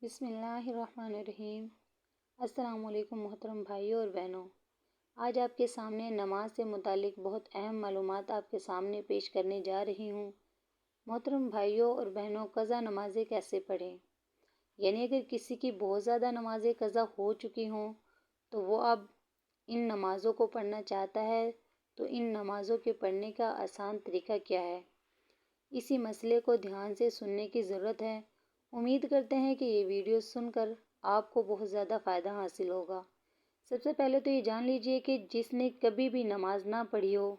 بسم اللہ الرحمن الرحیم۔ السلام علیکم محترم بھائیوں اور بہنوں، آج آپ کے سامنے نماز سے متعلق بہت اہم معلومات آپ کے سامنے پیش کرنے جا رہی ہوں۔ محترم بھائیوں اور بہنوں، قضا نمازیں کیسے پڑھیں؟ یعنی اگر کسی کی بہت زیادہ نمازیں قضا ہو چکی ہوں تو وہ اب ان نمازوں کو پڑھنا چاہتا ہے، تو ان نمازوں کے پڑھنے کا آسان طریقہ کیا ہے؟ اسی مسئلے کو دھیان سے سننے کی ضرورت ہے۔ امید کرتے ہیں کہ یہ ویڈیو سن کر آپ کو بہت زیادہ فائدہ حاصل ہوگا۔ سب سے پہلے تو یہ جان لیجئے کہ جس نے کبھی بھی نماز نہ پڑھی ہو،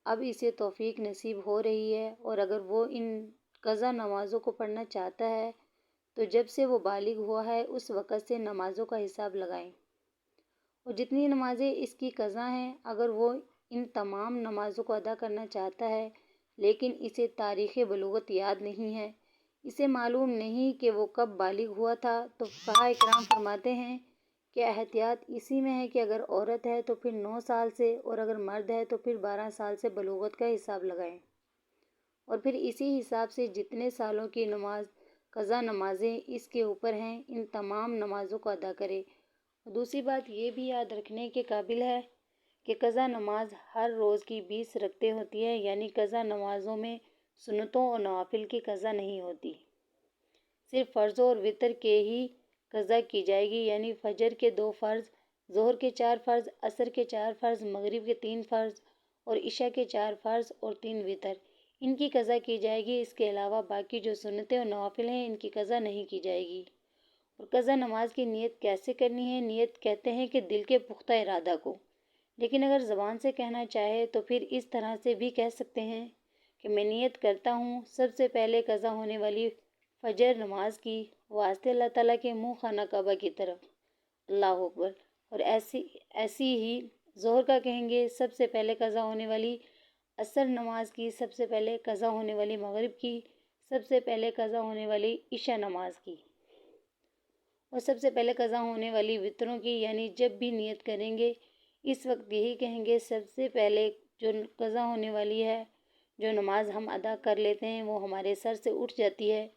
اب اسے توفیق نصیب ہو رہی ہے، اور اگر وہ ان قضا نمازوں کو پڑھنا چاہتا ہے تو جب سے وہ بالغ ہوا ہے اس وقت سے نمازوں کا حساب لگائیں، اور جتنی نمازیں اس کی قضا ہیں، اگر وہ ان تمام نمازوں کو ادا کرنا چاہتا ہے لیکن اسے تاریخ بلوغت یاد نہیں ہے، اسے معلوم نہیں کہ وہ کب بالغ ہوا تھا، تو فقہاء اکرام فرماتے ہیں کہ احتیاط اسی میں ہے کہ اگر عورت ہے تو پھر 9 سال سے، اور اگر مرد ہے تو پھر 12 سال سے بلوغت کا حساب لگائیں، اور پھر اسی حساب سے جتنے سالوں کی نماز قضا نمازیں اس کے اوپر ہیں ان تمام نمازوں کو ادا کرے۔ دوسری بات یہ بھی یاد رکھنے کے قابل ہے کہ قضا نماز ہر روز کی 20 رکعتیں ہوتی ہے، یعنی قضا نمازوں میں سنتوں اور نوافل کی قضا نہیں ہوتی، صرف فرضوں اور وتر کے ہی قضا کی جائے گی، یعنی فجر کے 2 فرض، ظہر کے 4 فرض، عصر کے 4 فرض، مغرب کے 3 فرض اور عشاء کے 4 فرض اور 3 وتر، ان کی قضا کی جائے گی۔ اس کے علاوہ باقی جو سنتیں اور نوافل ہیں ان کی قضا نہیں کی جائے گی۔ اور قضا نماز کی نیت کیسے کرنی ہے؟ نیت کہتے ہیں کہ دل کے پختہ ارادہ کو، لیکن اگر زبان سے کہنا چاہے تو پھر اس طرح سے بھی کہہ سکتے ہیں کہ میں نیت کرتا ہوں سب سے پہلے قضا ہونے والی فجر نماز کی واسطے اللہ تعالیٰ کے منہ خانہ کعبہ کی طرف، اللہ اکبر۔ اور ایسی ہی ظہر کا کہیں گے سب سے پہلے قضا ہونے والی عصر نماز کی، سب سے پہلے قضا ہونے والی مغرب کی، سب سے پہلے قضا ہونے والی عشاء نماز کی، اور سب سے پہلے قضا ہونے والی وتروں کی۔ یعنی جب بھی نیت کریں گے اس وقت یہی کہیں گے سب سے پہلے جو قضا ہونے والی ہے، جو نماز ہم ادا کر لیتے ہیں وہ ہمارے سر سے اٹھ جاتی ہے،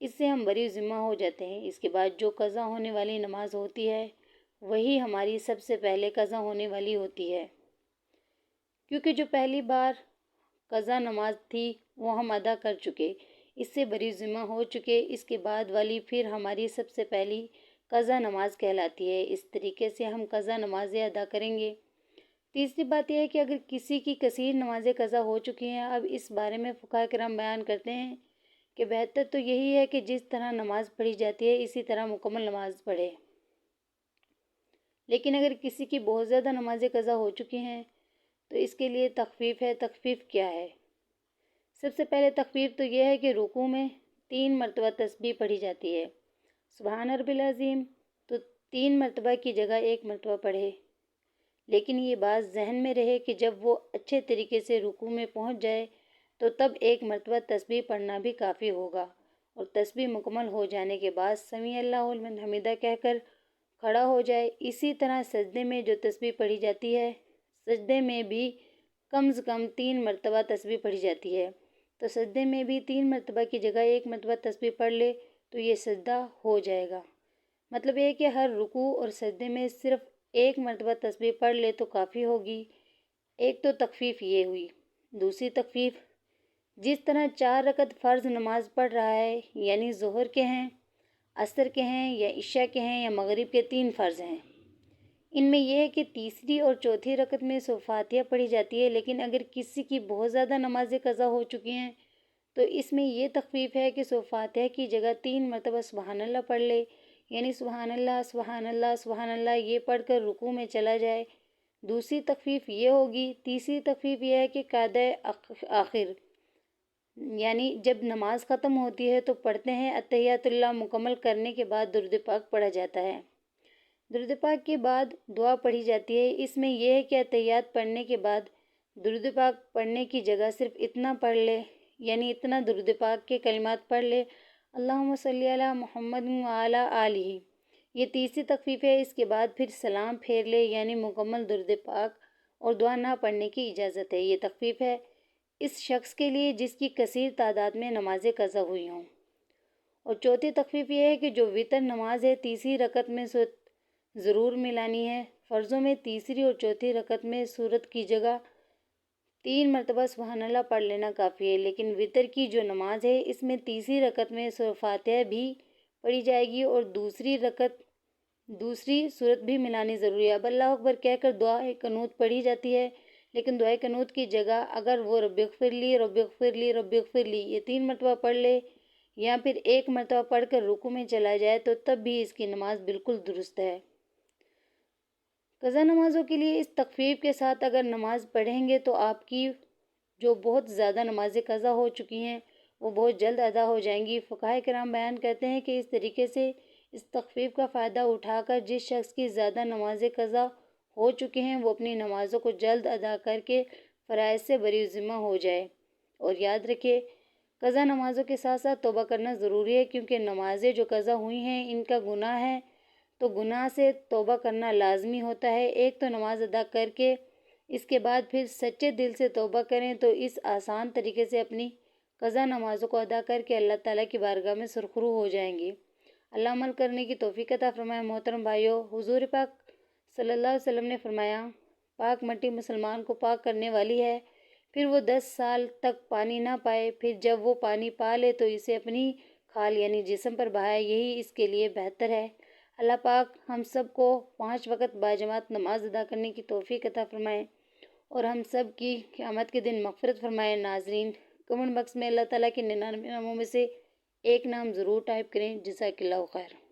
اس سے ہم بری ذمہ ہو جاتے ہیں۔ اس کے بعد جو قضا ہونے والی نماز ہوتی ہے وہی ہماری سب سے پہلے قضا ہونے والی ہوتی ہے، کیونکہ جو پہلی بار قضا نماز تھی وہ ہم ادا کر چکے، اس سے بری ذمہ ہو چکے، اس کے بعد والی پھر ہماری سب سے پہلی قضا نماز کہلاتی ہے۔ اس طریقے سے ہم قضا نمازیں ادا کریں گے۔ تیسری بات یہ ہے کہ اگر کسی کی کثیر نمازیں قضا ہو چکی ہیں، اب اس بارے میں فقہاء کرام بیان کرتے ہیں کہ بہتر تو یہی ہے کہ جس طرح نماز پڑھی جاتی ہے اسی طرح مکمل نماز پڑھے، لیکن اگر کسی کی بہت زیادہ نمازیں قضا ہو چکی ہیں تو اس کے لیے تخفیف ہے۔ تخفیف کیا ہے؟ سب سے پہلے تخفیف تو یہ ہے کہ رکوع میں 3 مرتبہ تسبیح پڑھی جاتی ہے، سبحان ربی العظیم، تو 3 مرتبہ کی جگہ 1 مرتبہ پڑھے، لیکن یہ بات ذہن میں رہے کہ جب وہ اچھے طریقے سے رکوع میں پہنچ جائے تو تب 1 مرتبہ تسبیح پڑھنا بھی کافی ہوگا، اور تسبیح مکمل ہو جانے کے بعد سمیع اللہ لمن حمدہ کہہ کر کھڑا ہو جائے۔ اسی طرح سجدے میں جو تسبیح پڑھی جاتی ہے، سجدے میں بھی کم از کم 3 مرتبہ تسبیح پڑھی جاتی ہے، تو سجدے میں بھی 3 مرتبہ کی جگہ 1 مرتبہ تسبیح پڑھ لے تو یہ سجدہ ہو جائے گا۔ مطلب یہ ہے کہ ہر رکوع اور سجدے میں صرف 1 مرتبہ تسبیح پڑھ لے تو کافی ہوگی۔ ایک تو تخفیف یہ ہوئی۔ دوسری تخفیف، جس طرح 4 رکعت فرض نماز پڑھ رہا ہے، یعنی ظہر کے ہیں، عصر کے ہیں یا عشاء کے ہیں یا مغرب کے 3 فرض ہیں، ان میں یہ ہے کہ تیسری اور چوتھی رکعت میں سورۃ فاتحہ پڑھی جاتی ہے، لیکن اگر کسی کی بہت زیادہ نمازیں قضا ہو چکی ہیں تو اس میں یہ تخفیف ہے کہ سورۃ فاتحہ کی جگہ 3 مرتبہ سبحان اللہ پڑھ لے، یعنی سبحان اللہ سبحان اللہ سبحان اللہ یہ پڑھ کر رکوع میں چلا جائے۔ دوسری تخفیف یہ ہوگی۔ تیسری تخفیف یہ ہے کہ قاعدہ آخر، یعنی جب نماز ختم ہوتی ہے تو پڑھتے ہیں اتحیات اللہ، مکمل کرنے کے بعد درود پاک پڑھا جاتا ہے۔ درود پاک کے بعد دعا پڑھی جاتی ہے۔ اس میں یہ ہے کہ اتحیات پڑھنے کے بعد درود پاک پڑھنے کی جگہ صرف اتنا پڑھ لے، یعنی اتنا درود پاک کے کلمات پڑھ لے، اللہم صلی علی محمد وعلی آلہ، یہ تیسری تخفیف ہے۔ اس کے بعد پھر سلام پھیر لے، یعنی مکمل درود پاک اور دعا نہ پڑھنے کی اجازت ہے، یہ تخفیف ہے اس شخص کے لیے جس کی کثیر تعداد میں نمازیں قضا ہوئی ہوں۔ اور چوتھی تخفیف یہ ہے کہ جو وطر نماز ہے تیسری رکعت میں سورت ضرور ملانی ہے۔ فرضوں میں تیسری اور چوتھی رکعت میں سورت کی جگہ 3 مرتبہ سبحان اللہ پڑھ لینا کافی ہے، لیکن وطر کی جو نماز ہے اس میں تیسری رکعت میں سورہ فاتحہ بھی پڑھی جائے گی اور دوسری سورت بھی ملانی ضروری ہے۔ اب اللہ اکبر کہہ کر دعائے قنوت پڑھی جاتی ہے، لیکن دعائے قنوت کی جگہ اگر وہ رب اغفر لی رب اغفر لی رب اغفر لی یہ 3 مرتبہ پڑھ لے یا پھر 1 مرتبہ پڑھ کر رکوع میں چلا جائے تو تب بھی اس کی نماز بالکل درست ہے۔ قضا نمازوں کے لیے اس تخفیف کے ساتھ اگر نماز پڑھیں گے تو آپ کی جو بہت زیادہ نمازیں قضا ہو چکی ہیں وہ بہت جلد ادا ہو جائیں گی۔ فقہائے کرام بیان کرتے ہیں کہ اس طریقے سے اس تخفیف کا فائدہ اٹھا کر جس شخص کی زیادہ نمازیں قضا ہو چکی ہیں وہ اپنی نمازوں کو جلد ادا کر کے فرائض سے بری ذمہ ہو جائے۔ اور یاد رکھیے قضا نمازوں کے ساتھ ساتھ توبہ کرنا ضروری ہے، کیونکہ نمازیں جو قضا ہوئی ہیں ان کا گناہ ہے تو گناہ سے توبہ کرنا لازمی ہوتا ہے۔ ایک تو نماز ادا کر کے اس کے بعد پھر سچے دل سے توبہ کریں تو اس آسان طریقے سے اپنی قضا نمازوں کو ادا کر کے اللہ تعالیٰ کی بارگاہ میں سرخرو ہو جائیں گی۔ اللہ عمل کرنے کی توفیق عطا فرمائے۔ محترم بھائیو، حضور پاک صلی اللہ علیہ وسلم نے فرمایا پاک مٹی مسلمان کو پاک کرنے والی ہے، پھر وہ 10 سال تک پانی نہ پائے، پھر جب وہ پانی پا لے تو اسے اپنی کھال یعنی جسم پر بہائے، یہی اس کے لیے بہتر ہے۔ اللہ پاک ہم سب کو 5 وقت باجماعت نماز ادا کرنے کی توفیق عطا فرمائے اور ہم سب کی قیامت کے دن مغفرت فرمائے۔ ناظرین، کمنٹ باکس میں اللہ تعالیٰ کے 99 ناموں میں سے ایک نام ضرور ٹائپ کریں۔ جزاک اللہ خیر۔